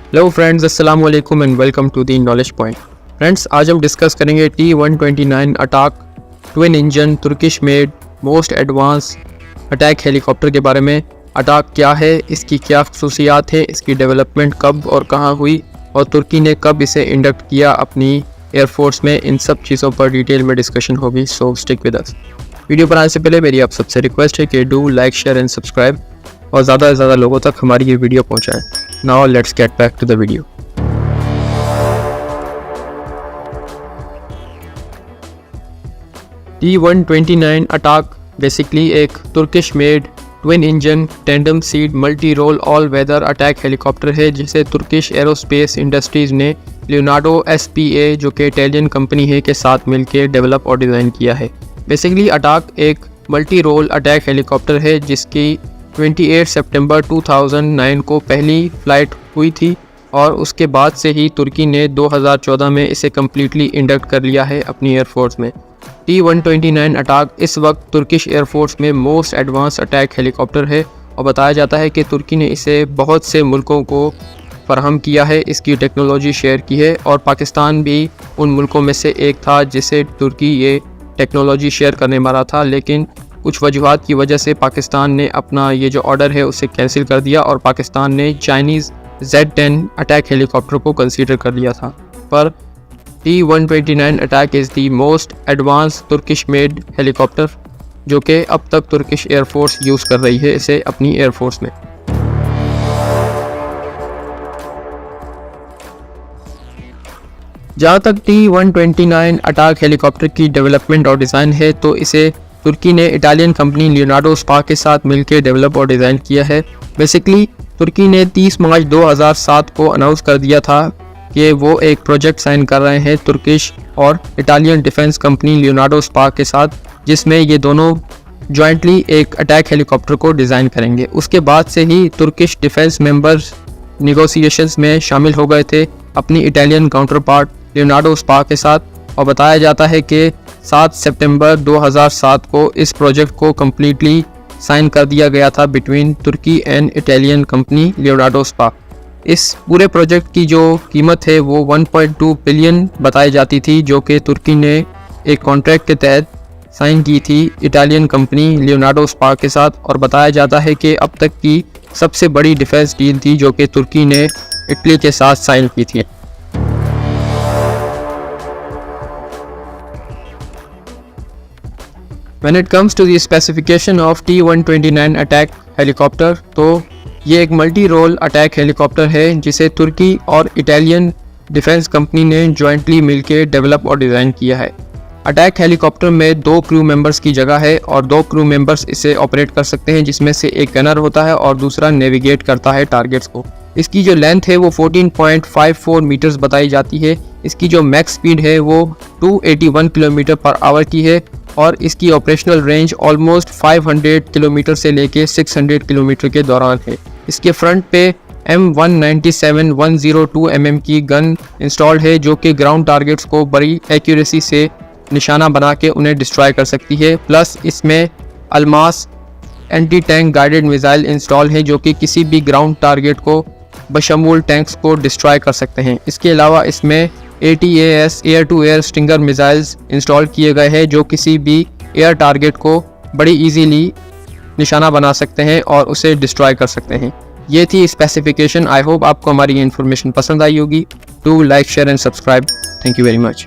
Hello friends, अस्सलाम वालेकुम and welcome to the Knowledge Point. Friends, आज हम डिस्कस करेंगे T-129 attack twin engine Turkish made most advance attack helicopter के बारे में। अटैक क्या है, इसकी क्या खसूसियात है, इसकी डेवलपमेंट कब और कहाँ हुई और तुर्की ने कब इसे इंडक्ट किया अपनी एयरफोर्स में, इन सब चीज़ों पर डिटेल में डिस्कशन होगी। So stick with us. Video बनाने से पहले मेरी आप सबसे रिक्वेस्ट है कि do like, share and subscribe और ज़्यादा से ज़्यादा लोगों तक हमारी ये वीडियो पहुँचाएँ। Now let's get back to the video. T-129 attack basically एक Turkish made twin engine tandem seat multi role all weather attack helicopter है, जिसे तुर्किश एरोस्पेस इंडस्ट्रीज़ ने लियोनार्डो SPA, जो कि इटालियन कंपनी है, के साथ मिलकर डेवलप और डिज़ाइन किया है। बेसिकली अटैक एक मल्टी रोल अटैक हेलीकॉप्टर है जिसकी 28 सितंबर 2009 को पहली फ़्लाइट हुई थी और उसके बाद से ही तुर्की ने 2014 में इसे कम्प्लीटली इंडक्ट कर लिया है अपनी एयरफोर्स में। T-129 अटैक इस वक्त तुर्किश एयरफोर्स में मोस्ट एडवांस अटैक हेलीकॉप्टर है और बताया जाता है कि तुर्की ने इसे बहुत से मुल्कों को फराहम किया है, इसकी टेक्नोलॉजी शेयर की है और पाकिस्तान भी उन मुल्कों में से एक था जिसे तुर्की ये टेक्नोलॉजी शेयर करने वाला था, लेकिन कुछ वजूहात की वजह से पाकिस्तान ने अपना ये जो ऑर्डर है उसे कैंसिल कर दिया और पाकिस्तान ने चाइनीज़ Z-10 अटैक हेलीकॉप्टर को कंसीडर कर लिया था। पर T-129 attack is the most advance Turkish made helicopter जो कि अब तक तुर्किश एयरफोर्स यूज़ कर रही है इसे अपनी एयरफोर्स में। जहाँ तक T-129 अटैक हेलीकॉप्टर की डेवलपमेंट और डिज़ाइन है तो इसे तुर्की ने इटालियन कंपनी लियोनार्डो स्पा के साथ मिलकर डेवलप और डिज़ाइन किया है। बेसिकली तुर्की ने 30 मार्च 2007 को अनाउंस कर दिया था कि वो एक प्रोजेक्ट साइन कर रहे हैं तुर्किश और Italian defence company Leonardo spa के साथ, जिसमें ये दोनों जॉइंटली एक अटैक हेलीकॉप्टर को डिज़ाइन करेंगे। उसके बाद से ही तुर्किश डिफेंस मेंबर्स निगोसिएशंस में शामिल हो गए थे अपनी Italian counter part Leonardo spa के साथ और बताया जाता है कि 7 सितंबर 2007 को इस प्रोजेक्ट को कम्प्लीटली साइन कर दिया गया था between Turkey and Italian company Leonardo SpA. इस पूरे प्रोजेक्ट की जो कीमत है वो 1.2 बिलियन बताई जाती थी, जो कि तुर्की ने एक कॉन्ट्रैक्ट के तहत साइन की थी इटालियन कंपनी लियोनार्डो स्पा के साथ और बताया जाता है कि अब तक की सबसे बड़ी डिफेंस डील थी जो कि तुर्की ने इटली के साथ साइन की थी। When it comes to the specification of T-129 attack helicopter, तो ये एक मल्टी रोल अटैक हेलीकॉप्टर है जिसे तुर्की और इटालियन डिफेंस कंपनी ने जॉइंटली मिलकर डेवलप और डिज़ाइन किया है। अटैक हेलीकॉप्टर में 2 क्रू मेंबर्स की जगह है और 2 क्रू मेंबर्स इसे ऑपरेट कर सकते हैं, जिसमें से एक गनर होता है और दूसरा नेविगेट करता है टारगेट्स को। इसकी जो लेंथ है वो 14.54 मीटर्स बताई जाती है। इसकी जो मैक्स स्पीड है वो 281 किलोमीटर पर आवर की है और इसकी ऑपरेशनल रेंज ऑलमोस्ट 500 किलोमीटर से लेके 600 किलोमीटर के दौरान है। इसके फ्रंट पे M197 102 mm की गन इंस्टॉल्ड है जो कि ग्राउंड टारगेट्स को बड़ी एक्यूरेसी से निशाना बना के उन्हें डिस्ट्रॉय कर सकती है। प्लस इसमें Almas anti tank guided missile install है जो कि किसी भी ग्राउंड टारगेट को बशमूल टैंक्स को डिस्ट्रॉय कर सकते हैं। इसके अलावा इसमें ATAS air to air Stinger missiles install किए गए हैं जो किसी भी एयर टारगेट को बड़ी इजीली निशाना बना सकते हैं और उसे डिस्ट्रॉय कर सकते हैं। ये थी स्पेसिफिकेशन। आई होप आपको हमारी ये इन्फॉर्मेशन पसंद आई होगी। Do like, share and subscribe. Thank you very much.